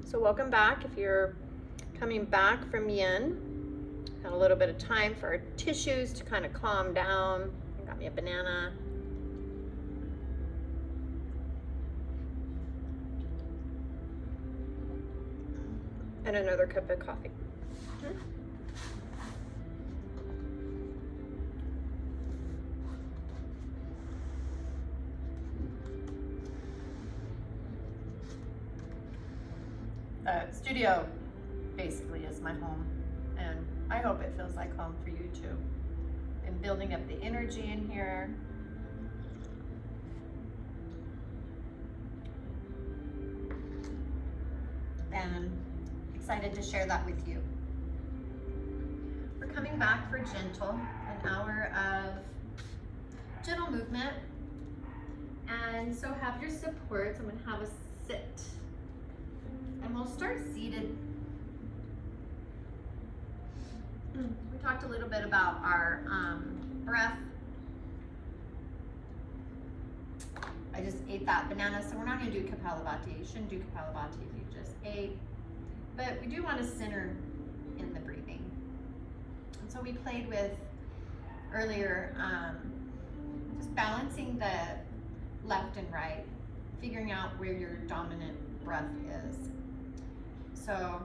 So welcome back. If you're coming back from yin, had a little bit of time for our tissues to kind of calm down. I got me a banana. And another cup of coffee. Studio basically is my home, and I hope it feels like home for you too. Been building up the energy in here. And excited to share that with you. We're coming back for gentle, an hour of gentle movement. And so have your supports. I'm gonna have a sit. And we'll start seated. We talked a little bit about our breath. I just ate that banana, so we're not gonna do Kapalabhati. You shouldn't do Kapalabhati if you just ate. But we do want to center in the breathing. And so we played with earlier, just balancing the left and right, figuring out where your dominant breath is. So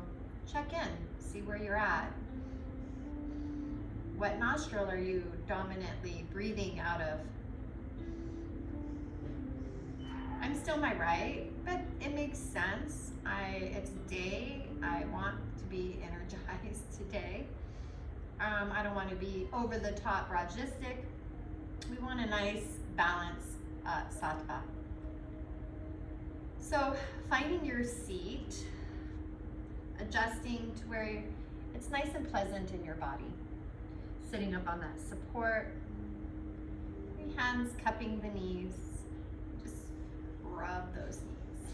check in, see where you're at. What nostril are you dominantly breathing out of? I'm still my right, but it makes sense. It's day. I want to be energized today. I don't want to be over the top Rajasic. We want a nice balance, Sattva. So finding your seat, adjusting to where it's nice and pleasant in your body. Sitting up on that support. Your hands cupping the knees. Just rub those knees.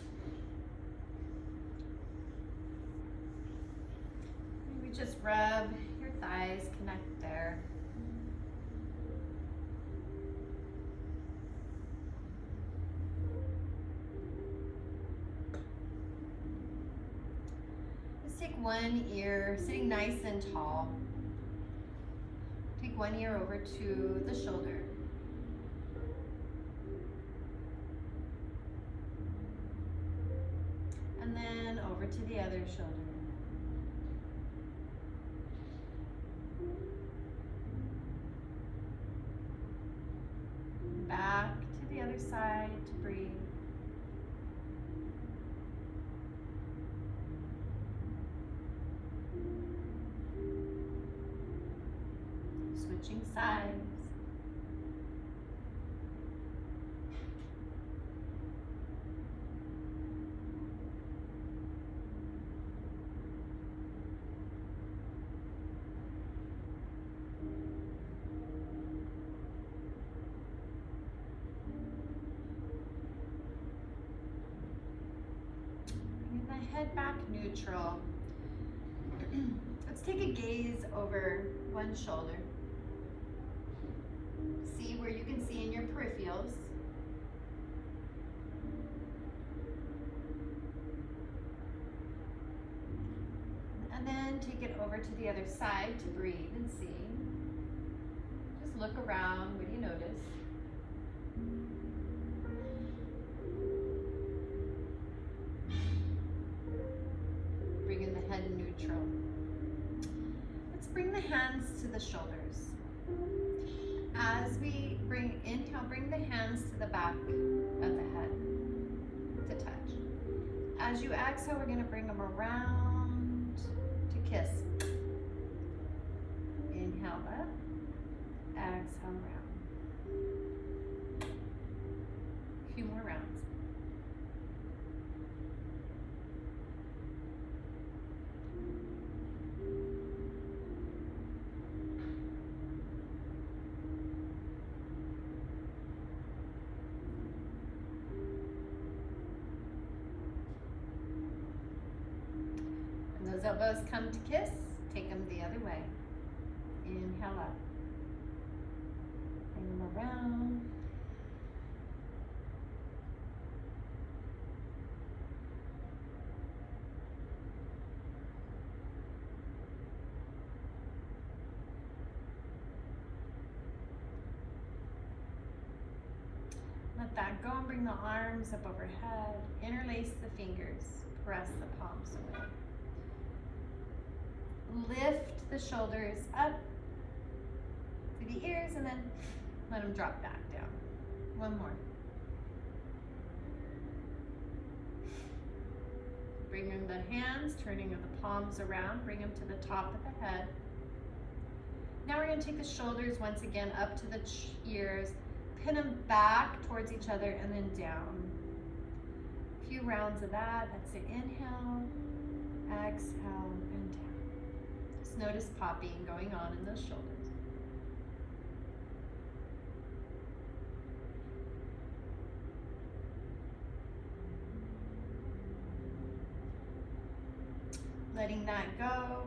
Maybe just rub your thighs, connect there. Take one ear, sitting nice and tall. Take one ear over to the shoulder. And then over to the other shoulder. Back to the other side to breathe. Switching sides. Bring the head back neutral. Let's take a gaze over one shoulder. See where you can see in your peripherals. And then take it over to the other side to breathe and see. Just look around. What do you notice? Bringing the head neutral. Let's bring the hands to the shoulders. As we inhale, bring the hands to the back of the head to touch. As you exhale, we're going to bring them around to kiss. Inhale up, exhale round. A few more rounds. Those elbows come to kiss, take them the other way. Inhale up. Bring them around. that. Go and bring the arms up overhead. Interlace the fingers. Press the palms away. Lift the shoulders up to the ears and then let them drop back down. One more. Bring in the hands, turning the palms around. Bring them to the top of the head. Now we're going to take the shoulders once again up to the ears. Pin them back towards each other and then down. A few rounds of that. That's it. Inhale, exhale, and down. Just notice popping going on in those shoulders. Letting that go.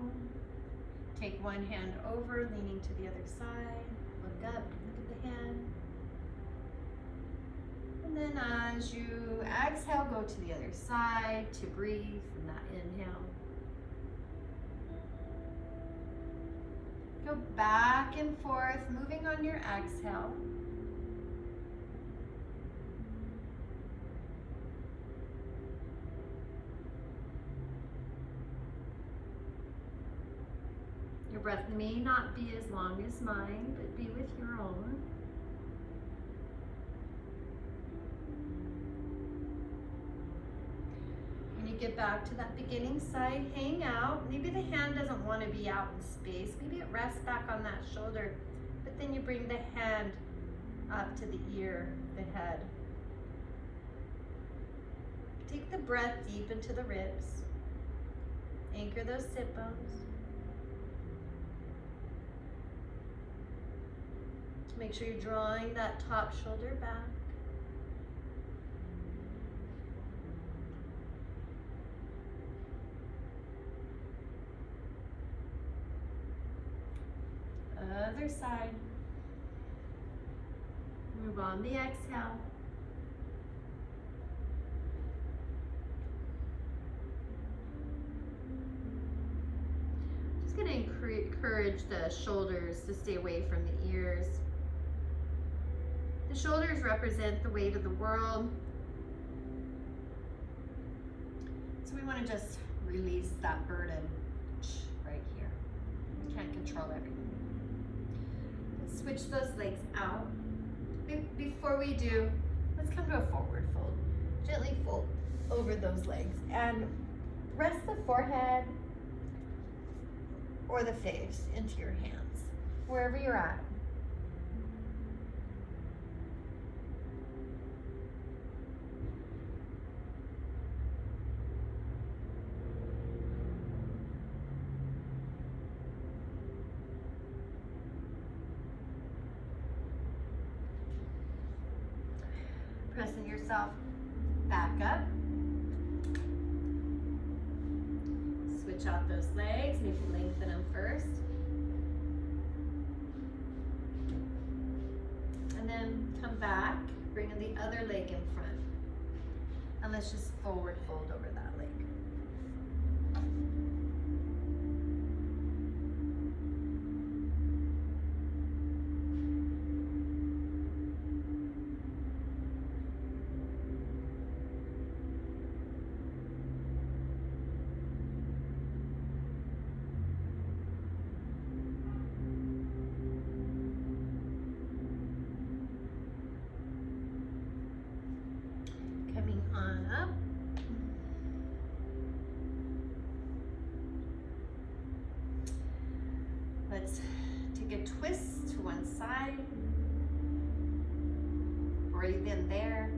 Take one hand over, leaning to the other side. Look up, look at the hand. And then as you exhale, go to the other side to breathe from that inhale. Go back and forth, moving on your exhale. Your breath may not be as long as mine, but be with your own. When you get back to that beginning side, hang out. Maybe the hand doesn't want to be out in space. Maybe it rests back on that shoulder, but then you bring the hand up to the ear, the head. Take the breath deep into the ribs. Anchor those sit bones. Make sure you're drawing that top shoulder back. Other side. Move on the exhale. Just going to encourage the shoulders to stay away from the ears. The shoulders represent the weight of the world. So we want to just release that burden right here. We can't control everything. Let's switch those legs out. Before we do, let's come to a forward fold. Gently fold over those legs and rest the forehead or the face into your hands, wherever you're at. Pressing yourself back up. Switch out those legs, maybe lengthen them first. And then come back, bringing the other leg in front. And let's just forward fold over that leg. Coming on up. Let's take a twist to one side. Breathe in there.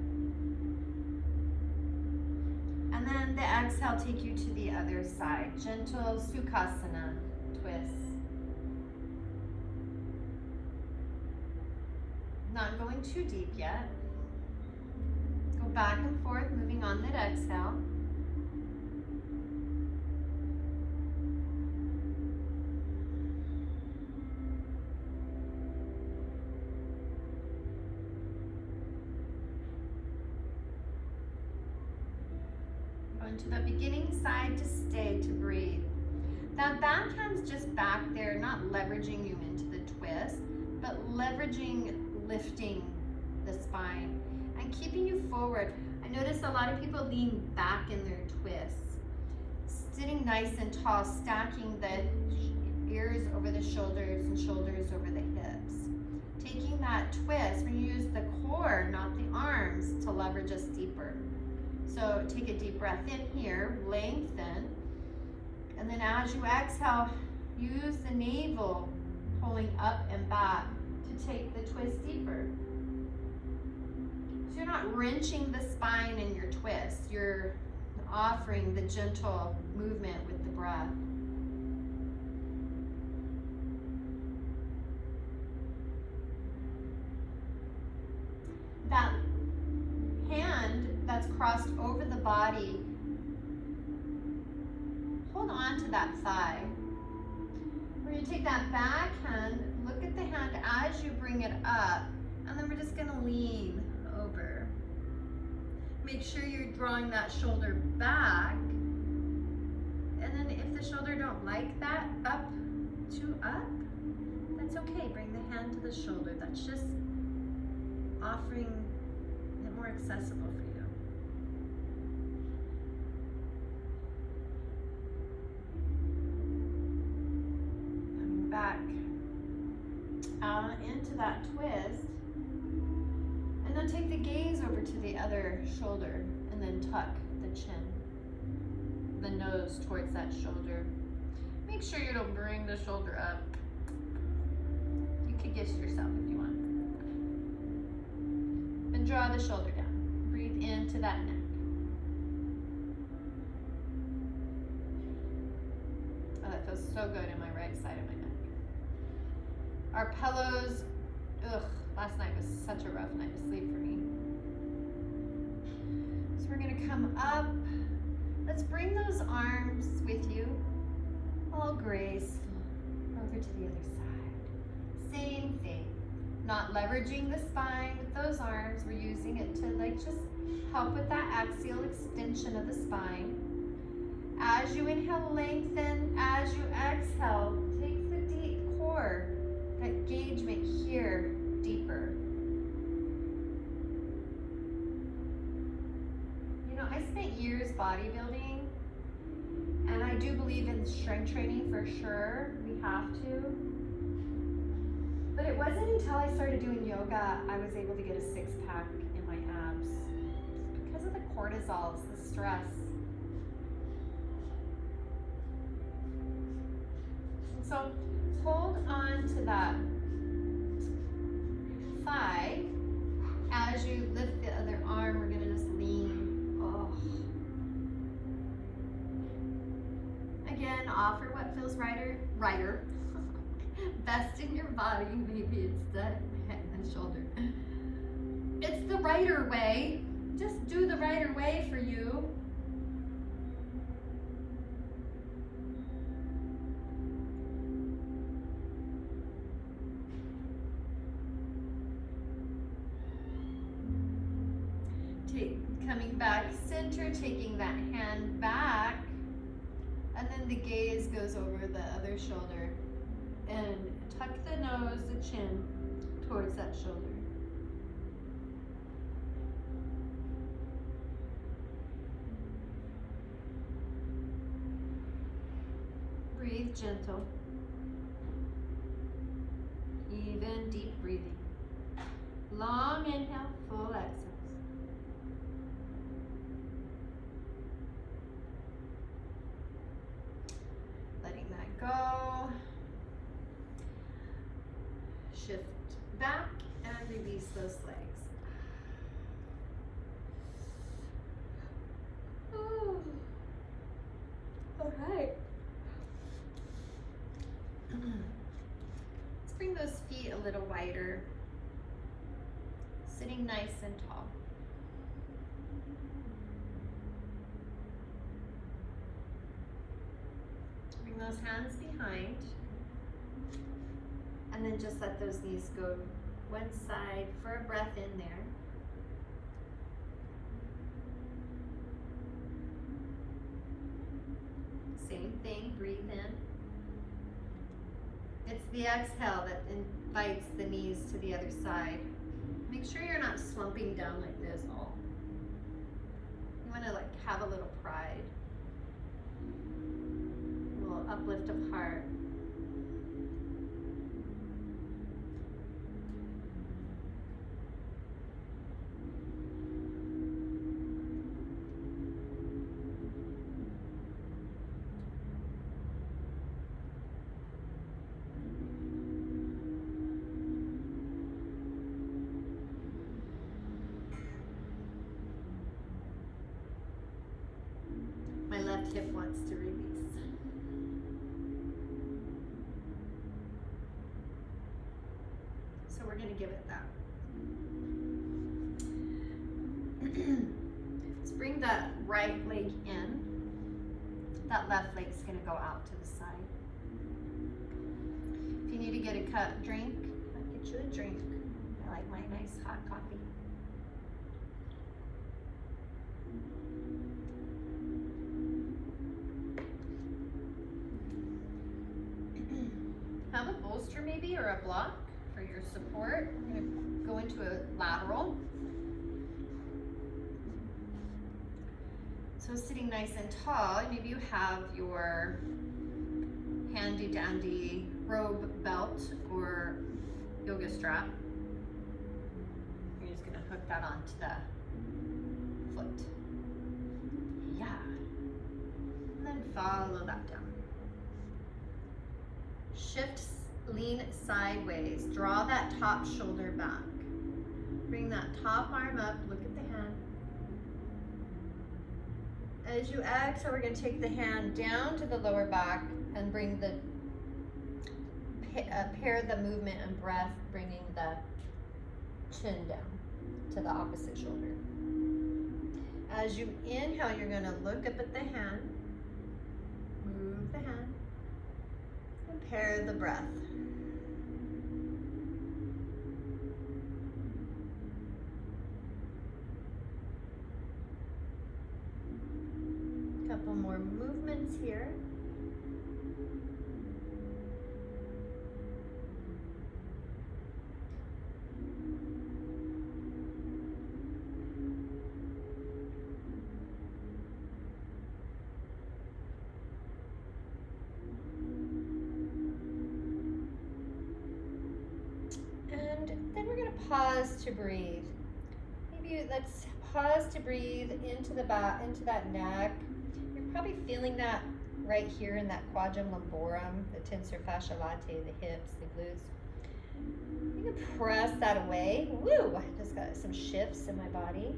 And then the exhale, take you to the other side. Gentle Sukhasana twist. Not going too deep yet. Go back and forth, moving on that exhale. Going to the beginning side to stay, to breathe. That backhand's just back there, not leveraging you into the twist, but leveraging, lifting the spine. And keeping you forward. I notice a lot of people lean back in their twists. Sitting nice and tall, stacking the ears over the shoulders and shoulders over the hips. Taking that twist, when you use the core, not the arms, to leverage us deeper. So take a deep breath in here, lengthen, and then as you exhale, use the navel pulling up and back to take the twist deeper. So you're not wrenching the spine in your twist, you're offering the gentle movement with the breath. That hand that's crossed over the body, hold on to that thigh. We're going to take that back hand, look at the hand as you bring it up, and then we're just going to lean over. Make sure you're drawing that shoulder back, and then if the shoulder don't like that, up to up, that's okay. Bring the hand to the shoulder. That's just offering it more accessible for you. Coming back into that twist, and then take the gaze over to the other shoulder, and then tuck the chin, the nose towards that shoulder. Make sure you don't bring the shoulder up. You could gift yourself if you want. And draw the shoulder down. Breathe into that neck. Oh, that feels so good in my right side of my neck. Our pillows, last night was such a rough night to sleep for me. So we're gonna come up. Let's bring those arms with you, all graceful, over to the other side. Same thing. Not leveraging the spine with those arms. We're using it to just help with that axial extension of the spine. As you inhale, lengthen. As you exhale, take the deep core, that engagement here, deeper. You know, I spent years bodybuilding, and I do believe in strength training for sure. We have to. But it wasn't until I started doing yoga I was able to get a six-pack in my abs. Because of the cortisols, the stress. And so hold on to that thigh. As you lift the other arm, we're gonna just lean. Oh. Again, offer what feels righter. Best in your body. Maybe it's the head and the shoulder. It's the righter way. Just do the righter way for you. Coming back center, taking that hand back, and then the gaze goes over the other shoulder. And tuck the nose, the chin, towards that shoulder. Breathe gentle. Even deep breathing. Long inhale, full exhale. Letting that go. Shift back and release those legs. Oh. All right. Let's bring those feet a little wider. Sitting nice and tall. Bring those hands behind. And then just let those knees go one side for a breath in there. Same thing, breathe in. It's the exhale that invites the knees to the other side. Make Make sure you're not slumping down like this all. You want to like have a little pride, a little uplift of heart. My left hip wants to release. So we're going to give it that. Let's bring that right leg in. That left leg's going to go out to the side. If you need to get a drink, I'll get you a drink. I like my nice hot coffee. Have a bolster maybe or a block for your support. We're going to go into a lateral. So sitting nice and tall, maybe you have your handy dandy robe belt or yoga strap. You're just going to hook that onto the foot. Yeah. And then follow that down. Shift, lean sideways. Draw that top shoulder back. Bring that top arm up. Look at the hand. As you exhale, we're going to take the hand down to the lower back and bring the pair the movement and breath, bringing the chin down to the opposite shoulder. As you inhale, you're going to look up at the hand. Move the hand. Pair the breath. Couple more movements here. Pause to breathe. Maybe let's pause to breathe into the back, into that neck. You're probably feeling that right here in that quadrant lumborum, the tensor fascia latae, the hips, the glutes. You can press that away. Woo! I just got some shifts in my body.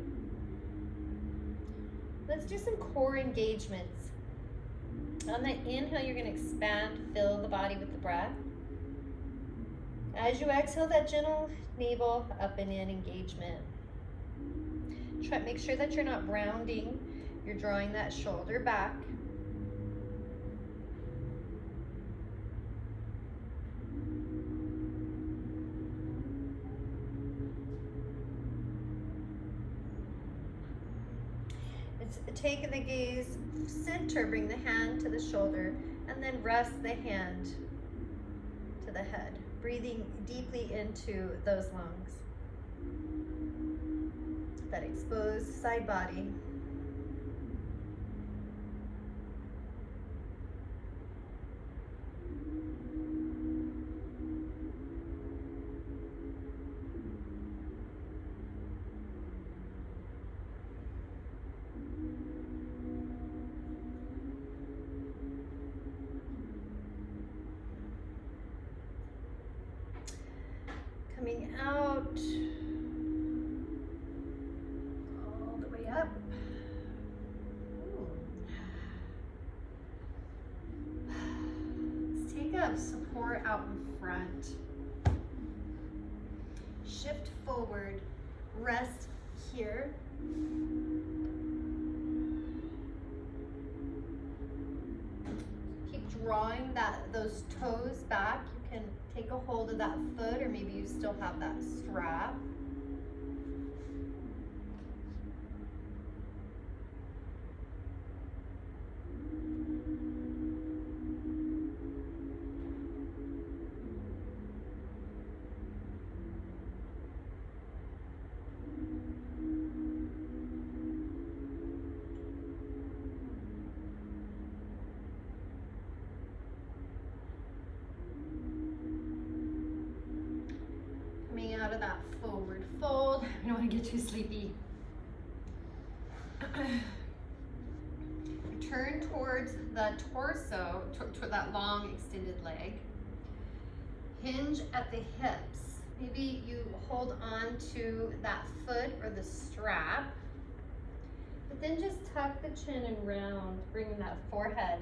Let's do some core engagements. On the inhale, you're going to expand, fill the body with the breath. As you exhale, that gentle navel up and in engagement. Make sure that you're not rounding. You're drawing that shoulder back. It's take the gaze center, bring the hand to the shoulder, and then rest the hand to the head. Breathing deeply into those lungs. That exposed side body. Coming out all the way up. Let's take up support out in front. Shift forward, rest here. Keep drawing those toes back. You can take a hold of that foot, or maybe you still have that strap. want to get too sleepy. Turn towards the torso, toward that long extended leg. Hinge at the hips. Maybe you hold on to that foot or the strap, but then just tuck the chin and round, bringing that forehead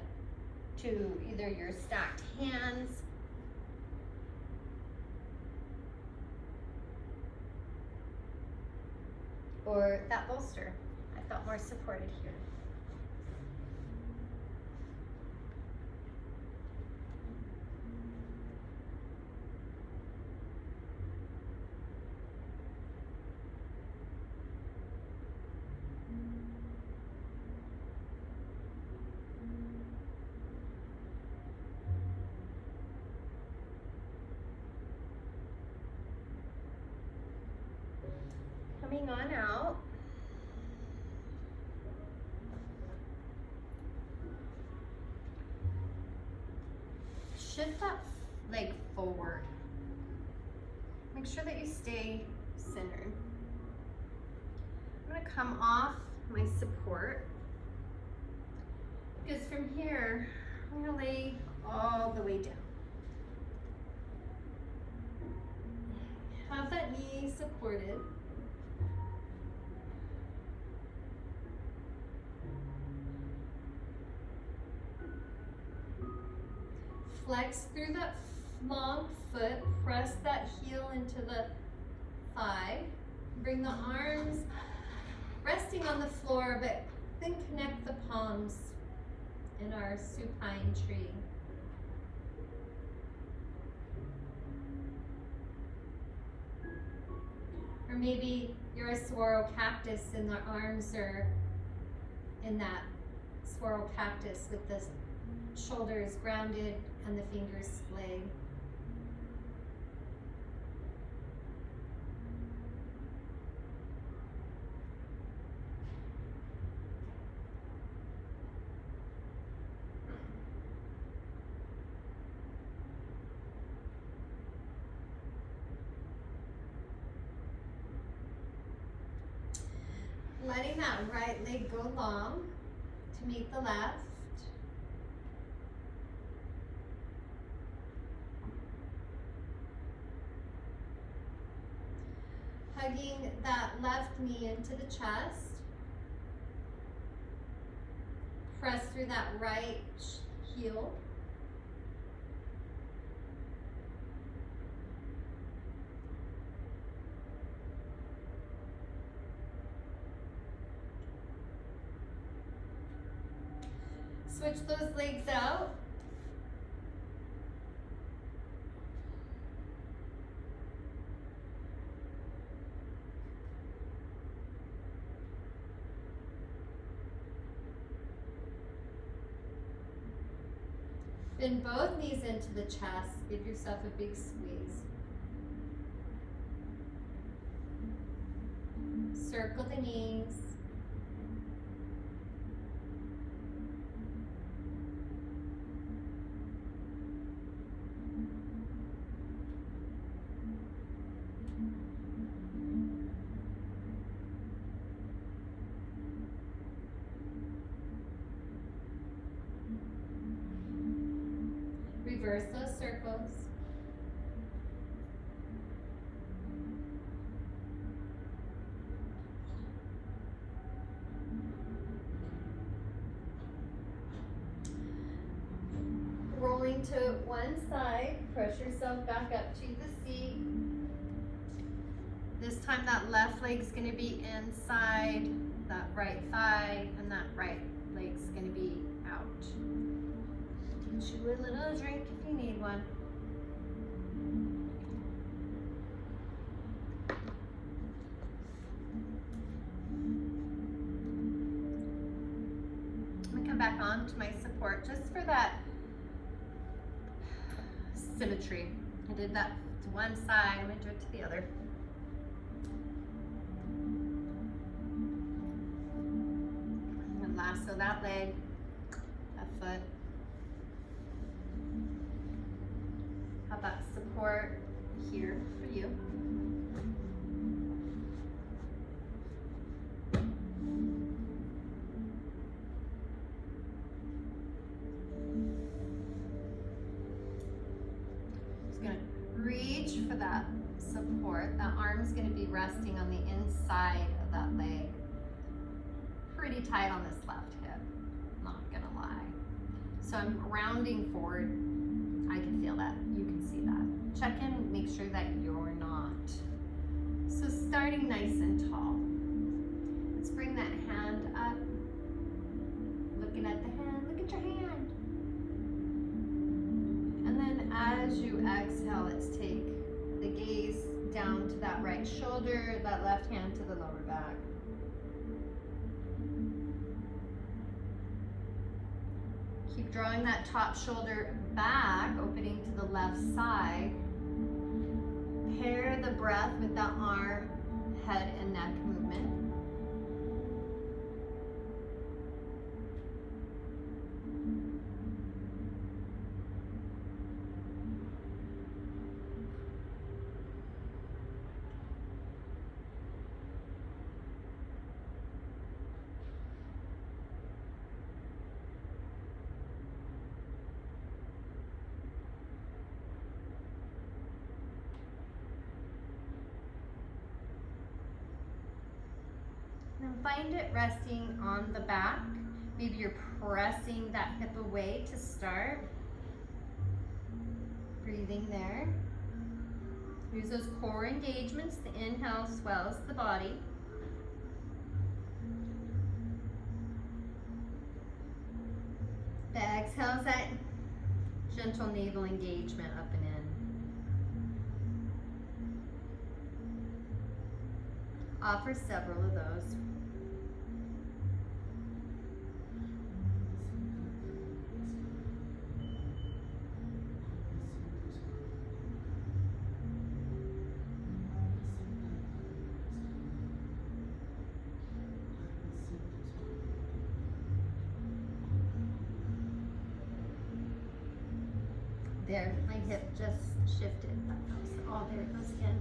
to either your stacked hands or that bolster. I felt more supported here. Coming on out. Shift that leg forward. Make sure that you stay centered. I'm going to come off my support, because from here, I'm going to lay all the way down. Have that knee supported. Flex through that long foot, press that heel into the thigh. Bring the arms resting on the floor, but then connect the palms in our supine tree. Or maybe you're a swirl cactus and the arms are in that swirl cactus with the shoulders grounded and the fingers splayed. Letting that right leg go long to meet the left. Hugging that left knee into the chest. Press through that right heel. Switch those legs out. Bend both knees into the chest. Give yourself a big squeeze. Circle the knees. Reverse those circles. Rolling to one side, press yourself back up to the seat. This time that left leg's going to be inside that right thigh, and that right leg's going to be out. Get you a little drink if you need one. I'm going to come back on to my support just for that symmetry. I did that to one side, I'm going to do it to the other. And lasso that leg, that foot. How about support here for you? is going to be resting on the inside of that leg. Pretty tight on this left hip, not gonna lie. So I'm rounding forward. I can feel that, you can see that. Check in, make sure that you're not. So starting nice and tall. Let's bring that hand up. Looking at the hand, look at your hand. And then as you exhale, let's take the gaze down to that right shoulder, that left hand to the lower back. Keep drawing that top shoulder back, opening to the left side. Pair the breath with that arm, head, and neck movement. And find it resting on the back. Maybe you're pressing that hip away to start. Breathing there. Use those core engagements. The inhale swells the body. The exhale is that gentle navel engagement up and in. Offer several of those. There, my hip just shifted. Oh, there it goes again.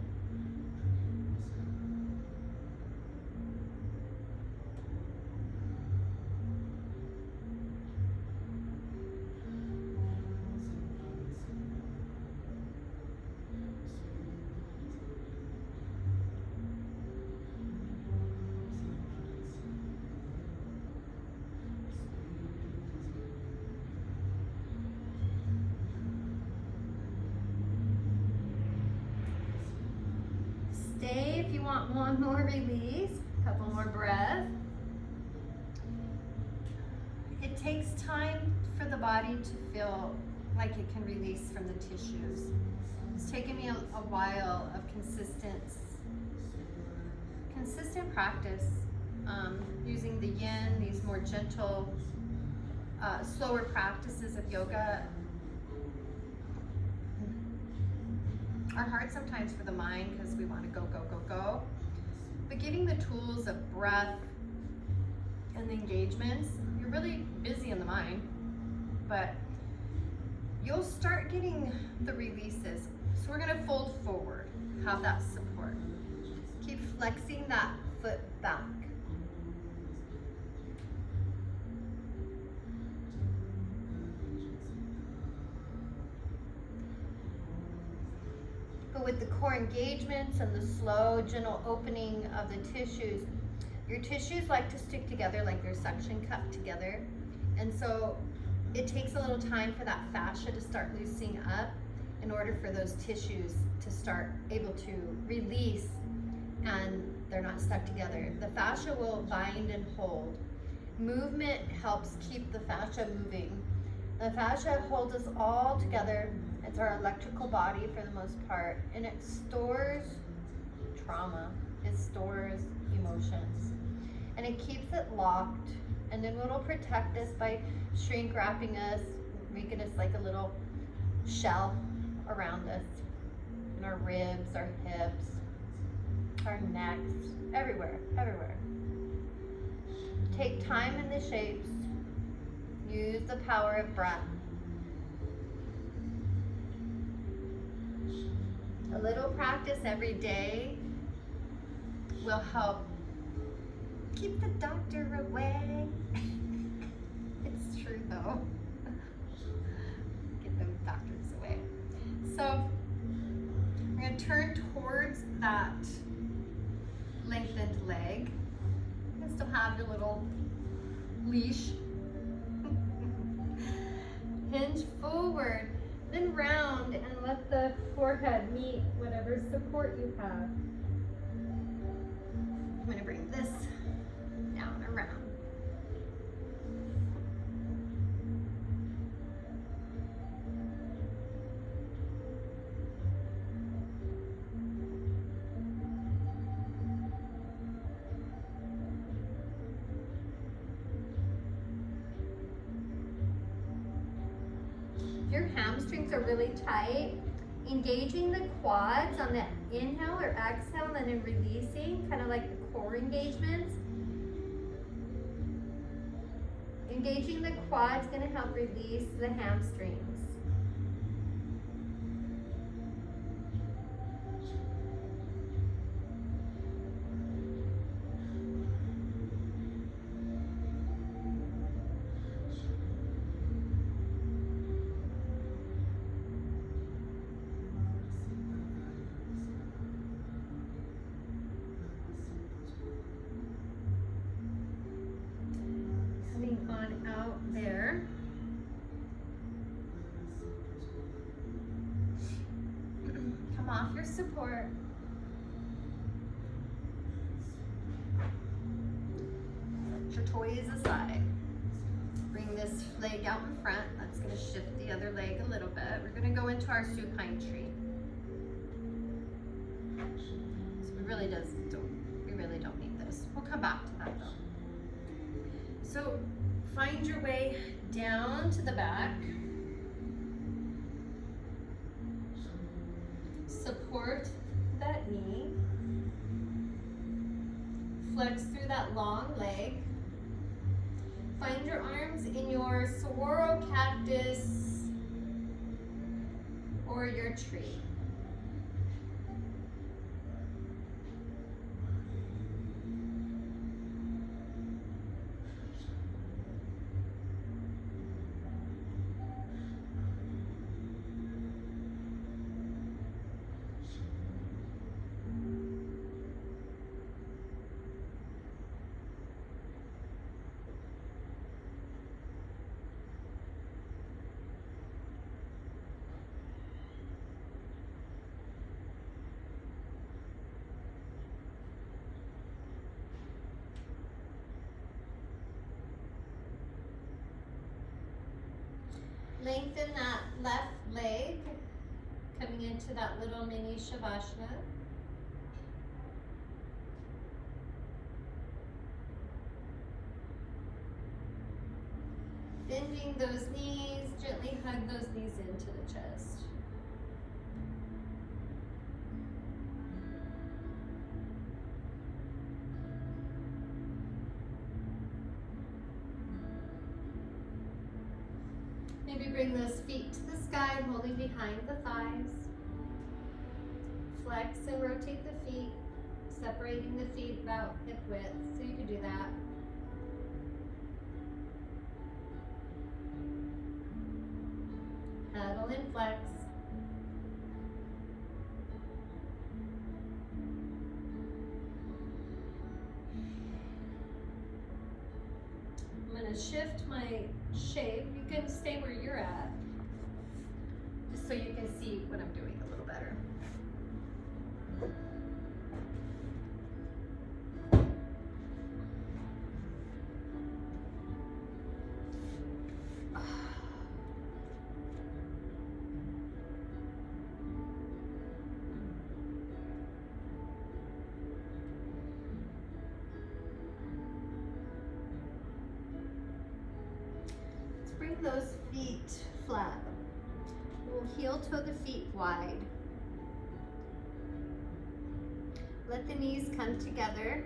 Stay if you want one more release, a couple more breaths. It takes time for the body to feel like it can release from the tissues. It's taken me a while of consistent practice, using the yin, these more gentle, slower practices of yoga. Are hard sometimes for the mind because we want to go, go, go, go. But giving the tools of breath and the engagements, you're really busy in the mind, but you'll start getting the releases. So we're gonna fold forward, have that support. Keep flexing that foot back. But with the core engagements and the slow, gentle opening of the tissues, your tissues like to stick together like they're suction cupped together. And so it takes a little time for that fascia to start loosening up in order for those tissues to start able to release and they're not stuck together. The fascia will bind and hold. Movement helps keep the fascia moving. The fascia holds us all together. It's our electrical body for the most part, and it stores trauma, it stores emotions, and it keeps it locked, and then it'll protect us by shrink wrapping us, making us like a little shell around us, and our ribs, our hips, our necks, everywhere, everywhere. Take time in the shapes, use the power of breath. A little practice every day will help keep the doctor away. It's true though. Get them doctors away. So we're going to turn towards that leash. Hinge forward, then round and let the forehead meet whatever support you have. I'm gonna bring this down around. Your hamstrings are really tight, engaging the quads on the inhale or exhale and then releasing, kind of like the core engagements. Engaging the quads is going to help release the hamstrings. On out there. Come off your support. Set your toys aside. Bring this leg out in front. That's going to shift the other leg a little bit. We're going to go into our supine tree. So we really don't need this. We'll come back to that though. So find your way down to the back. Support that knee. Flex through that long leg. Find your arms in your saguaro cactus or your tree. Lengthen that left leg, coming into that little mini Shavasana. Bending those knees, gently hug those knees into the chest. Maybe bring those feet to the sky, holding behind the thighs. Flex and rotate the feet, separating the feet about hip width, so you can do that. Pedal and flex. I'm going to shift my shape. You can stay where you're at, just so you can see what I'm doing a little better. Bring those feet flat. We'll heel toe the feet wide. Let the knees come together.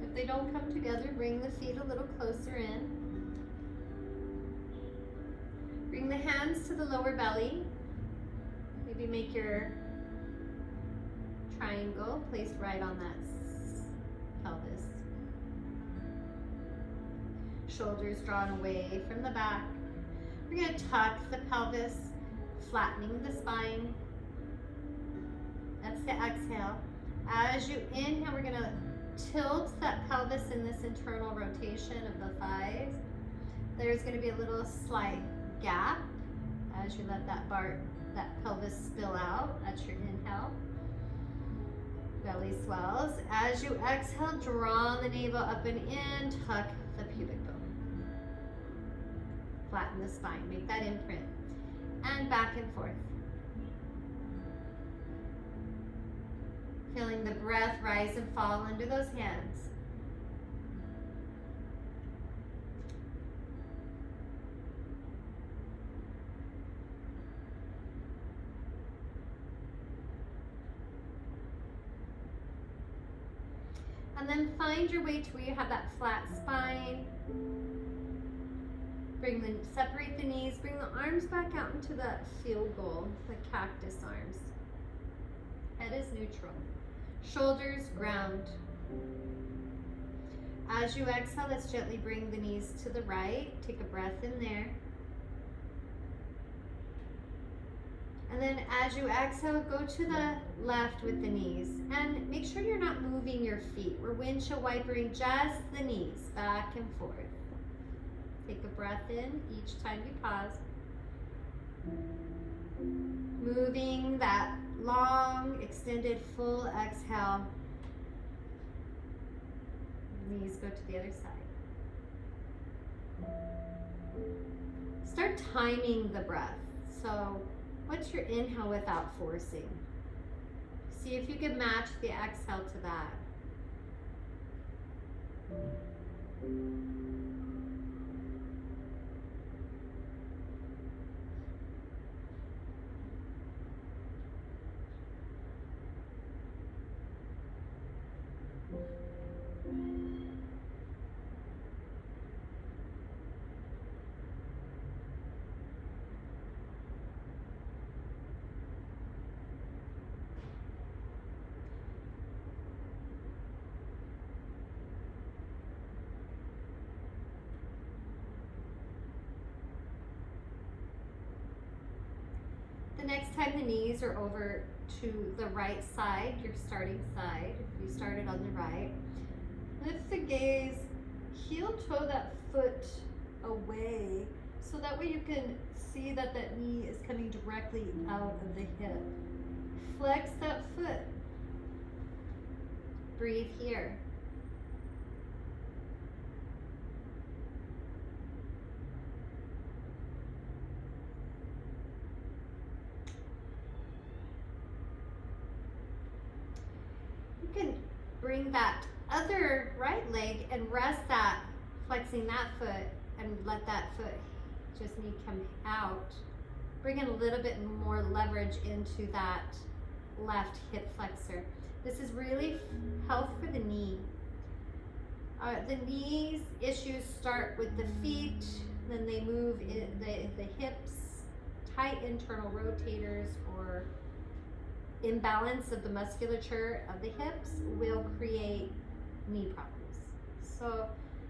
If they don't come together, bring the feet a little closer in. Bring the hands to the lower belly. Maybe make your triangle placed right on that pelvis. Shoulders drawn away from the back. We're going to tuck the pelvis, flattening the spine. That's the exhale. As you inhale, we're going to tilt that pelvis in this internal rotation of the thighs, there's going to be a little slight gap as you let that pelvis spill out. That's your inhale. Belly swells. As you exhale, draw the navel up and in, tuck the pubic bone. Flatten the spine, make that imprint. And back and forth. Feeling the breath rise and fall under those hands. And then find your way to where you have that flat spine. Separate the knees, bring the arms back out into that field goal, the cactus arms. Head is neutral. Shoulders ground. As you exhale, let's gently bring the knees to the right. Take a breath in there. And then as you exhale, go to the left with the knees. And make sure you're not moving your feet. We're windshield wipering just the knees, back and forth. Take a breath in each time you pause. Moving that long, extended, full exhale. Knees go to the other side. Start timing the breath. So, what's your inhale without forcing? See if you can match the exhale to that. The next time the knees are over to the right side, your starting side, if you started on the right, lift the gaze, heel toe that foot away, so that way you can see that that knee is coming directly out of the hip. Flex that foot. Breathe here. You can bring that other right leg and rest that, flexing that foot, and let that foot just knee come out. Bring in a little bit more leverage into that left hip flexor. This is really health for the knee. The knees issues start with the feet, then they move in the hips, tight internal rotators or imbalance of the musculature of the hips will create knee problems. So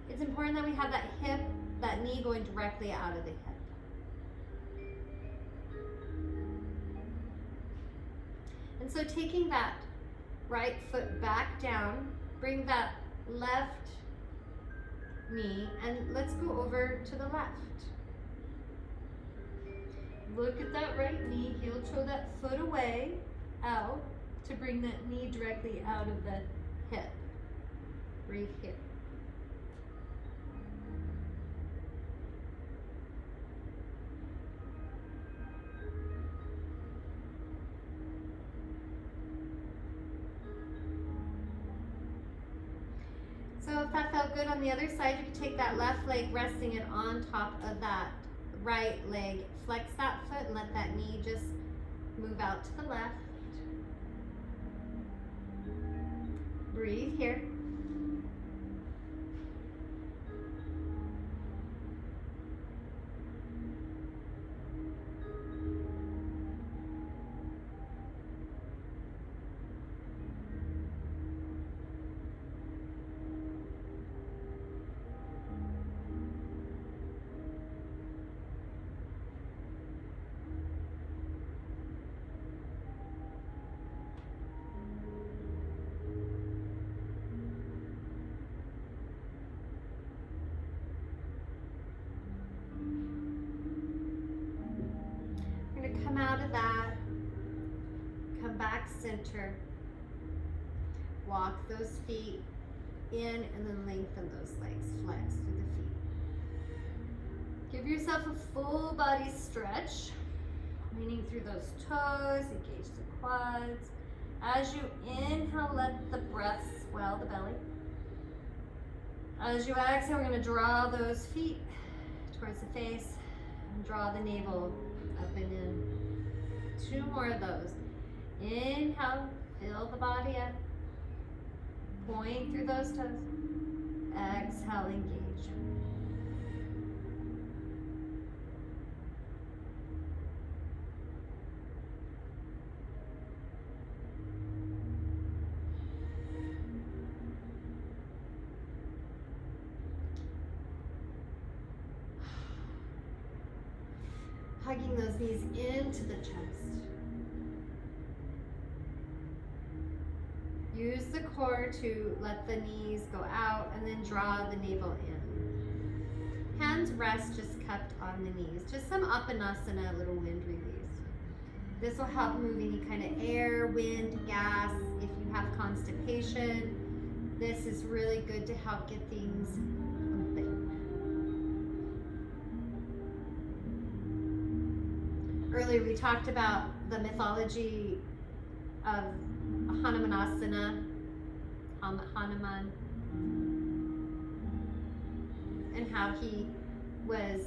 it's important that we have that knee going directly out of the hip. And so taking that right foot back down, bring that left knee, and let's go over to the left. Look at that right knee, heel toe that foot away, out, to bring that knee directly out of the hip. Breathe here. So if that felt good on the other side, you can take that left leg, resting it on top of that right leg. Flex that foot and let that knee just move out to the left. Breathe here. center. Walk those feet in and then lengthen those legs. Flex through the feet. Give yourself a full body stretch. Leaning through those toes, engage the quads. As you inhale, let the breath swell the belly. As you exhale, we're going to draw those feet towards the face and draw the navel up and in. 2 more of those. Inhale, fill the body up. Point through those toes. Exhale, engage. Hugging those knees into the chest. Use the core to let the knees go out and then draw the navel in. Hands rest just cupped on the knees. Just some Apanasana, little wind release. This will help move any kind of air, wind, gas. If you have constipation, this is really good to help get things open. Earlier we talked about the mythology of Hanumanasana, Hanuman, and how he was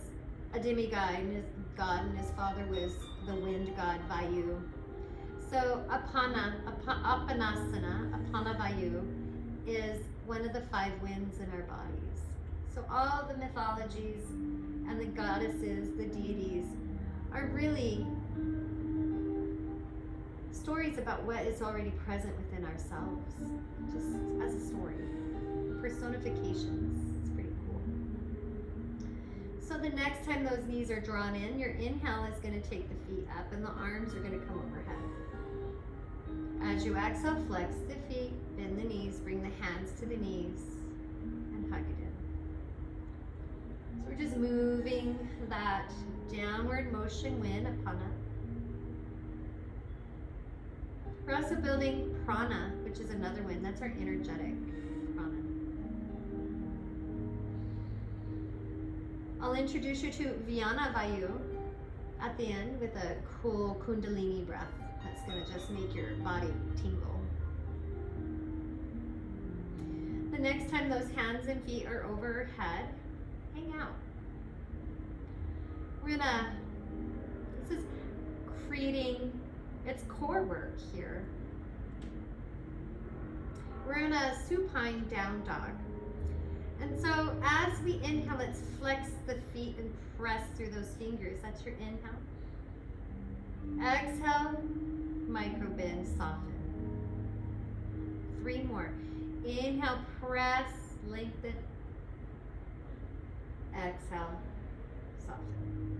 a demigod and his father was the wind god Vayu. So Apanasana, Apana Vayu, is one of the 5 winds in our bodies. So all the mythologies and the goddesses, the deities, are really stories about what is already present within ourselves, just as a story. Personifications. It's pretty cool. So the next time those knees are drawn in, your inhale is going to take the feet up and the arms are going to come overhead. As you exhale, flex the feet, bend the knees, bring the hands to the knees, and hug it in. So we're just moving that downward motion wind upon us. We're also building prana, which is another wind. That's our energetic prana. I'll introduce you to Vyana Vayu at the end with a cool Kundalini breath. That's going to just make your body tingle. The next time those hands and feet are overhead, hang out. This is creating, it's core work here. We're in a supine down dog. And so as we inhale, let's flex the feet and press through those fingers. That's your inhale. Exhale, micro bend, soften. 3 more. Inhale, press, lengthen. Exhale, soften.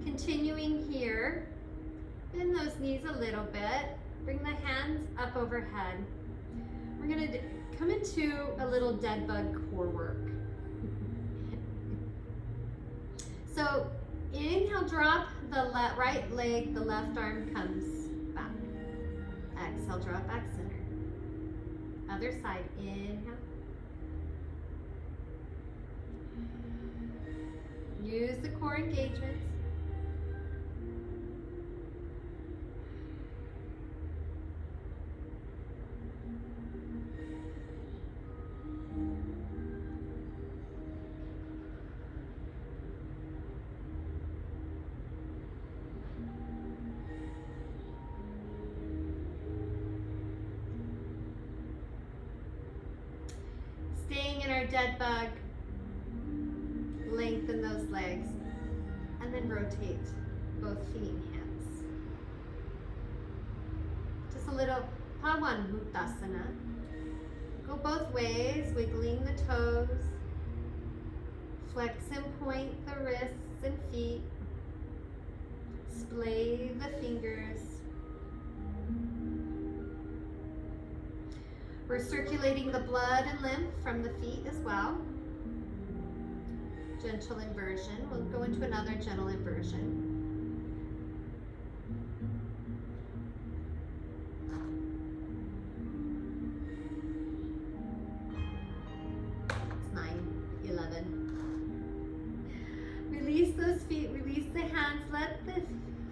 Continuing here, bend those knees a little bit. Bring the hands up overhead. We're going to come into a little dead bug core work. So inhale, drop the right leg, the left arm comes back. Exhale, drop back center. Other side, inhale. Use the core engagements. Staying in our dead bug, lengthen those legs, and then rotate both feet and hands. Just a little Pavanmuktasana. Go both ways, wiggling the toes. Flex and point the wrists and feet. Splay the fingers. We're circulating the blood and lymph from the feet as well. Gentle inversion. We'll go into another gentle inversion. It's 9, 11. Release those feet, release the hands, let the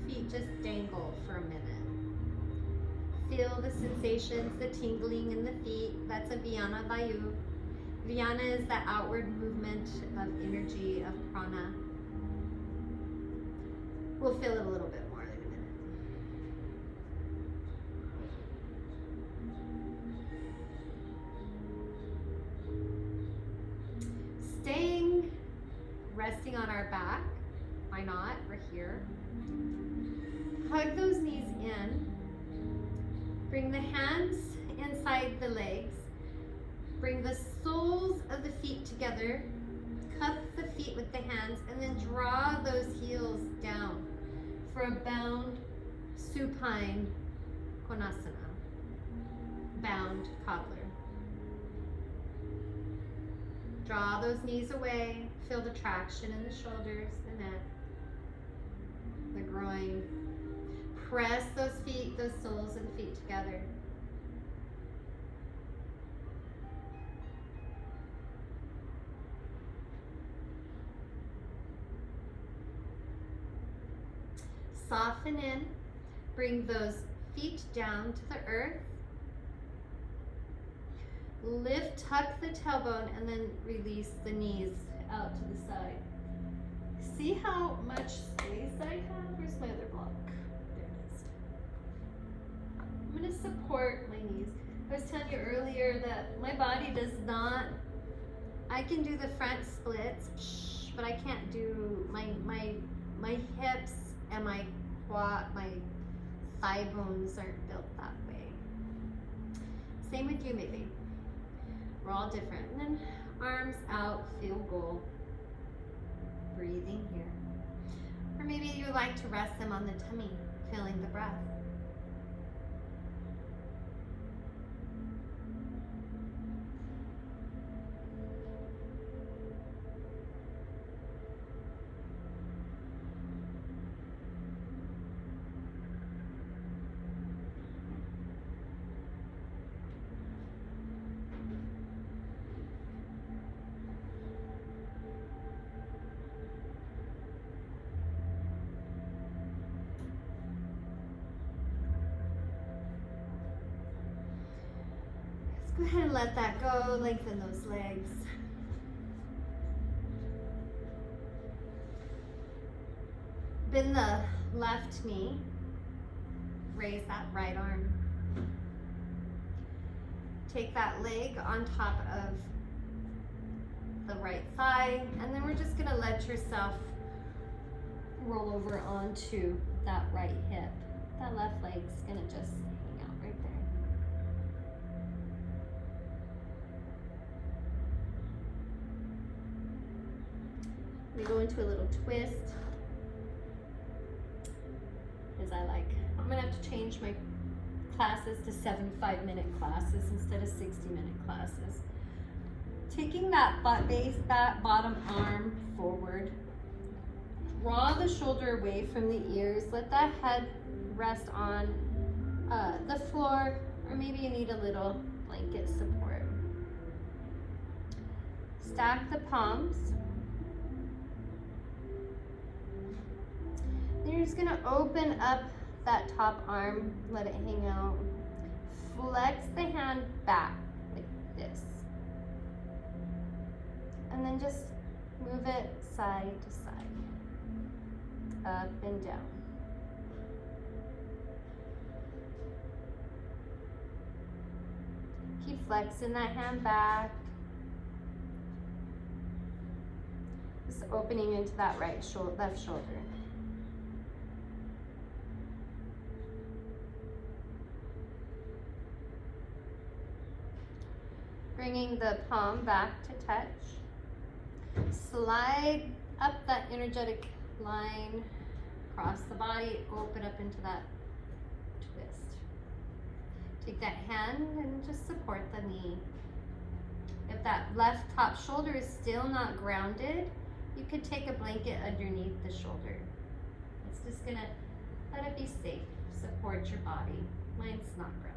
feet just dangle for a minute. Feel the sensations, the tingling in the feet. That's a Vyana Vayu. Vyana is the outward movement of energy, of prana. We'll feel it a little bit more in a minute. Staying, resting on our back. Why not? We're here. Hug those knees in. Bring the hands inside the legs. Bring the soles of the feet together. Cup the feet with the hands and then draw those heels down for a bound supine konasana. Bound cobbler. Draw those knees away. Feel the traction in the shoulders, the neck, the groin. Press those feet, those soles of the feet together. Soften in. Bring those feet down to the earth. Lift, tuck the tailbone, and then release the knees out to the side. See how much space I have? Where's my other block? There it is. I'm going to support my knees. I was telling you earlier that my body does not, I can do the front splits, but I can't do my hips and my quad, my thigh bones aren't built that way. Same with you maybe. We're all different. And then arms out, feel goal. Breathing here. Or maybe you like to rest them on the tummy, feeling the breath. Go ahead and let that go, lengthen those legs. Bend the left knee, raise that right arm. Take that leg on top of the right thigh, and then we're just gonna let yourself roll over onto that right hip. That left leg's gonna just hang out right there. We go into a little twist, as I like. I'm gonna have to change my classes to 75-minute classes instead of 60-minute classes. Taking that butt base, that bottom arm forward, draw the shoulder away from the ears, let that head rest on the floor, or maybe you need a little blanket support. Stack the palms. You're just gonna open up that top arm, let it hang out. Flex the hand back like this. And then just move it side to side, up and down. Keep flexing that hand back. Just opening into that right shoulder, left shoulder. Bringing the palm back to touch. Slide up that energetic line across the body, open up into that twist. Take that hand and just support the knee. If that left top shoulder is still not grounded, you could take a blanket underneath the shoulder. It's just gonna let it be safe, support your body. Mine's not grounded.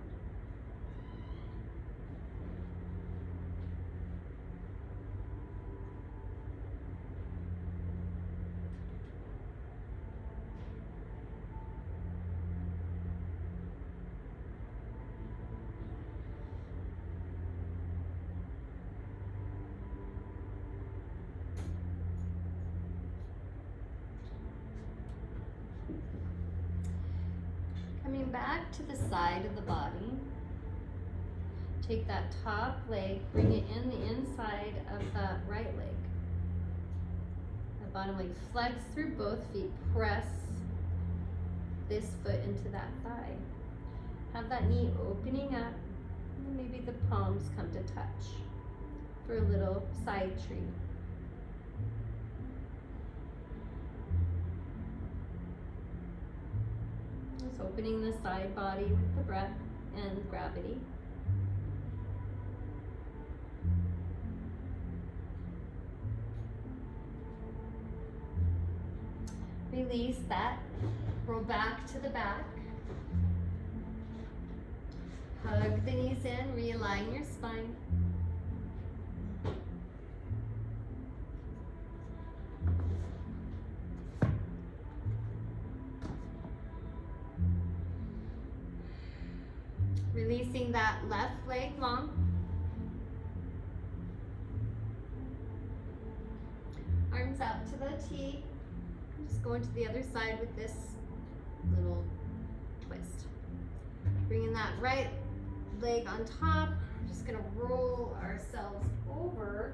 Coming back to the side of the body, take that top leg, bring it in the inside of that right leg. The bottom leg, flex through both feet, press this foot into that thigh. Have that knee opening up, and maybe the palms come to touch for a little side tree. Just opening the side body with the breath and gravity. Release that. Roll back to the back. Hug the knees in, realign your spine. Releasing that left leg long. Arms out to the T. Just going to the other side with this little twist. Bringing that right leg on top. Just gonna roll ourselves over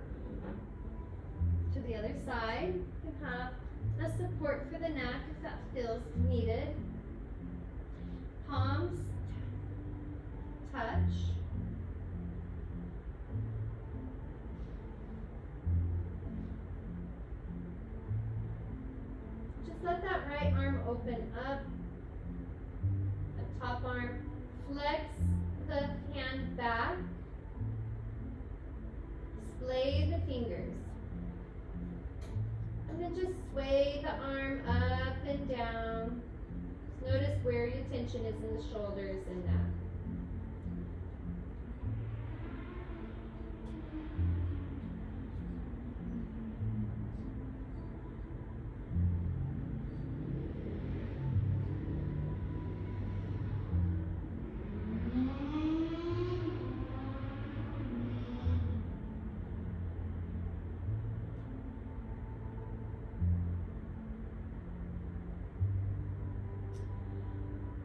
to the other side. You can have the support for the neck if that feels needed. Palms touch. Just let that right arm open up. The top arm. Flex the hand back. Splay the fingers. And then just sway the arm up and down. Just notice where your tension is in the shoulders and neck.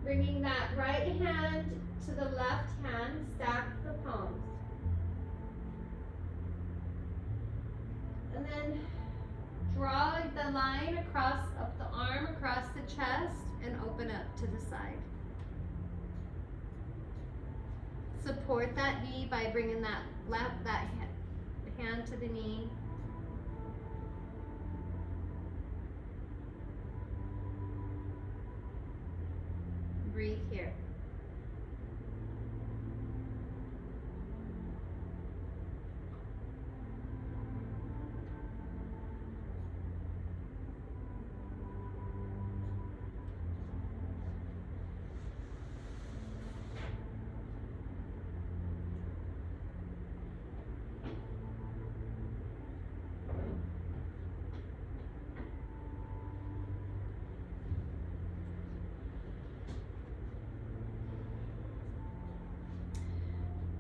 Bringing that right hand to the left hand, stack the palms. And then draw the line across up the arm, across the chest, and open up to the side. Support that knee by bringing that hand to the knee. Breathe here.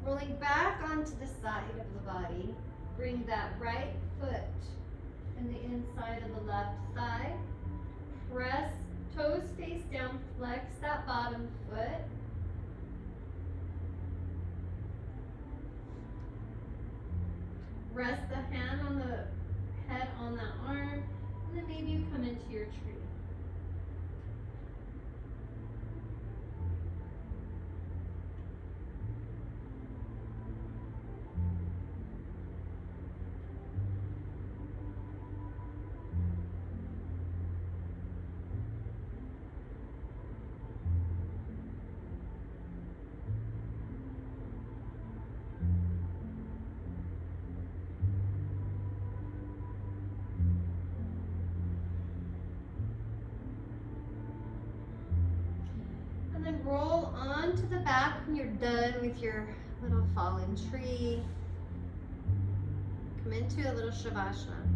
Rolling back onto the side of the body, bring that right foot in the inside of the left thigh. Press toes face down, flex that bottom foot. Rest the hand on the head on that arm, and then maybe you come into your tree. then roll onto the back when you're done with your little fallen tree. Come into a little Shavasana.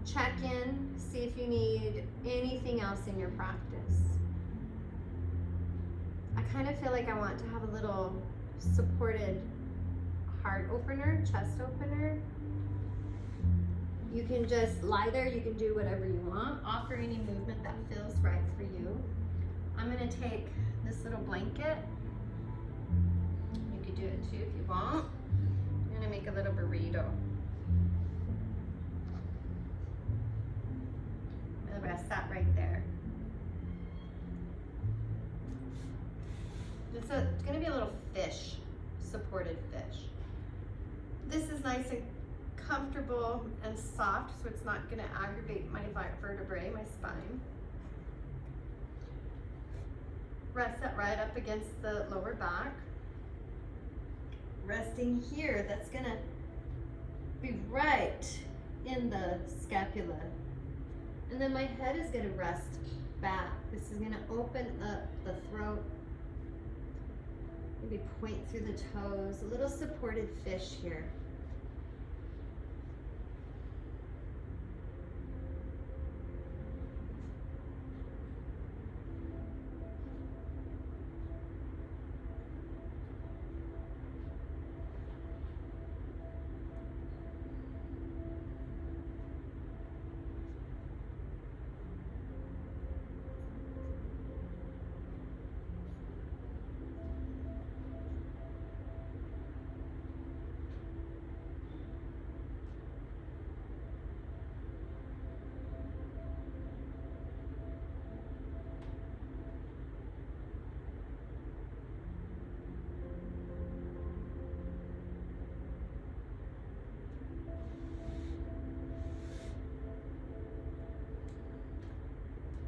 Check in, see if you need anything else in your practice. I kind of feel like I want to have a little supported heart opener, chest opener. You can just lie there, you can do whatever you want. Offer any movement that feels right for you. I'm gonna take this little blanket. You could do it too if you want. I'm gonna make a little burrito. I'm gonna rest that right there. It's gonna be a little fish, supported fish. This is nice and comfortable and soft, so it's not gonna aggravate my vertebrae, my spine. Rest that right up against the lower back. Resting here, that's gonna be right in the scapula. And then my head is gonna rest back. This is gonna open up the throat. Maybe point through the toes, a little supported fish here.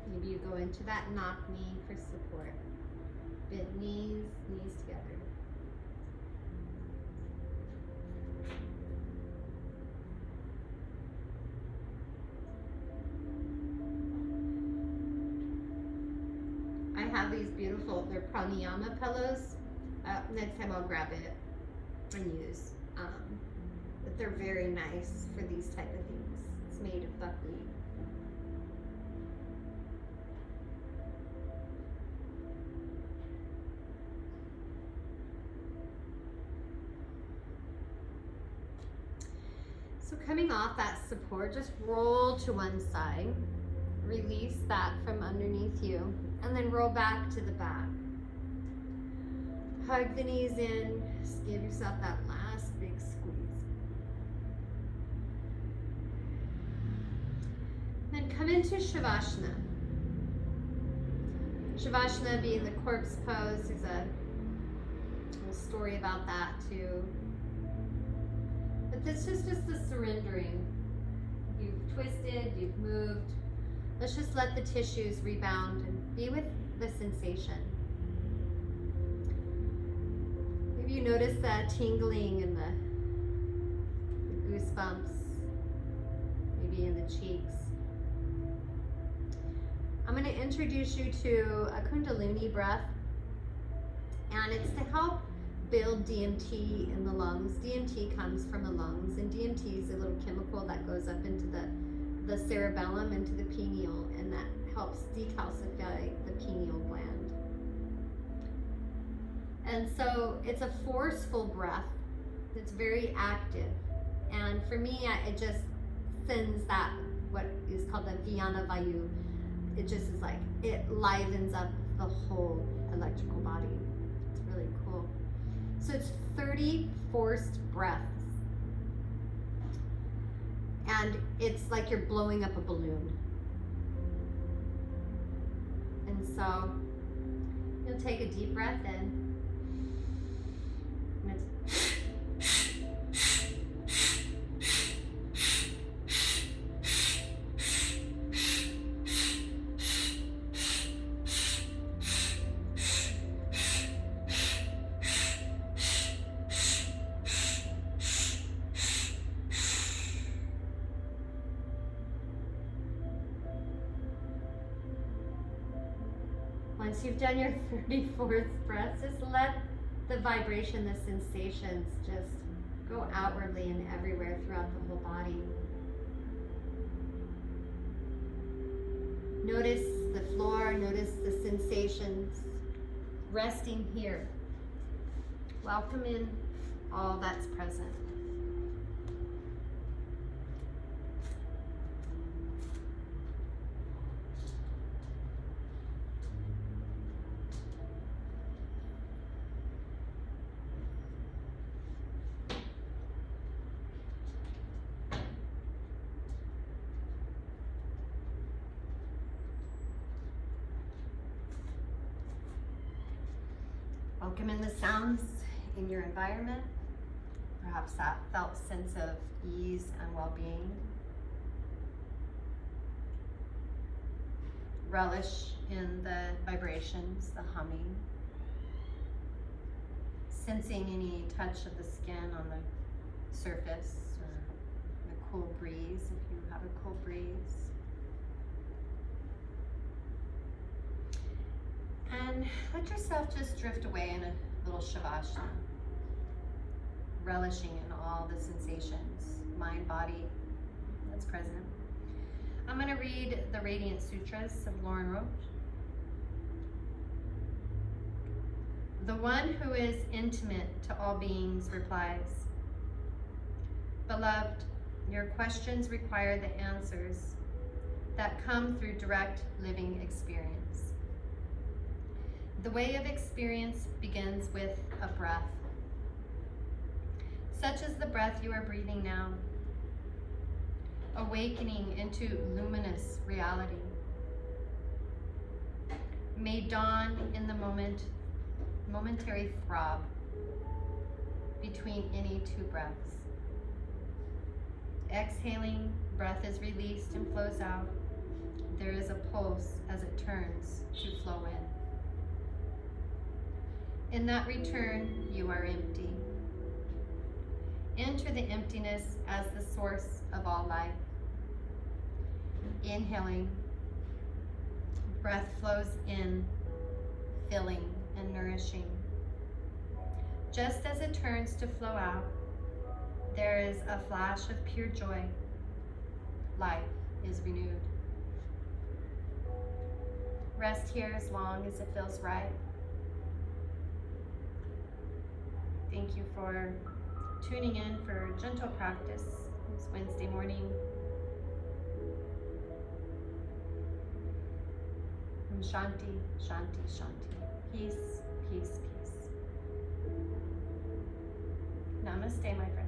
Maybe you go into that knock knee for support. Bend knees, knees together. I have these beautiful, they're pranayama pillows. Next time I'll grab it and use. But they're very nice for these type of things. It's made of buckwheat. So coming off that support, just roll to one side. Release that from underneath you, and then roll back to the back. Hug the knees in, just give yourself that last big squeeze. Then come into Shavasana. Shavasana being the corpse pose. There's a little story about that too. But this is just the surrendering. You've twisted, you've moved. Let's just let the tissues rebound and be with the sensation. Maybe you notice that tingling in the goosebumps, maybe in the cheeks. I'm going to introduce you to a Kundalini breath, and it's to help build DMT in the lungs. DMT comes from the lungs, and DMT is a little chemical that goes up into the cerebellum, into the pineal, and that helps decalcify the pineal gland. And so it's a forceful breath. It's very active. And for me, it just sends that, what is called the Vyana Vayu. It just is like, it livens up the whole electrical body. It's really cool. So it's 30 forced breaths. And it's like you're blowing up a balloon. And so you'll take a deep breath in. And it's once you've done your 34th breath, just let the vibration, the sensations just go outwardly and everywhere throughout the whole body. Notice the floor, notice the sensations, resting here. Welcome in all that's present. Welcome in the sounds in your environment. Perhaps that felt sense of ease and well-being. Relish in the vibrations, the humming. Sensing any touch of the skin on the surface or the cool breeze if you have a cool breeze. And let yourself just drift away in a little Shavasana, relishing in all the sensations, mind, body that's present. I'm going to read the Radiant Sutras of Lauren Roche. The one who is intimate to all beings replies, "Beloved, your questions require the answers that come through direct living experience. The way of experience begins with a breath, such as the breath you are breathing now, awakening into luminous reality. May dawn in the momentary throb between any two breaths. Exhaling, breath is released and flows out. There is a pulse as it turns to flow in. In that return, you are empty. Enter the emptiness as the source of all life. Inhaling, breath flows in, filling and nourishing. Just as it turns to flow out, there is a flash of pure joy. Life is renewed. Rest here as long as it feels right. Thank you for tuning in for gentle practice. It's Wednesday morning. And Shanti, Shanti, Shanti. Peace, peace, peace. Namaste, my friends.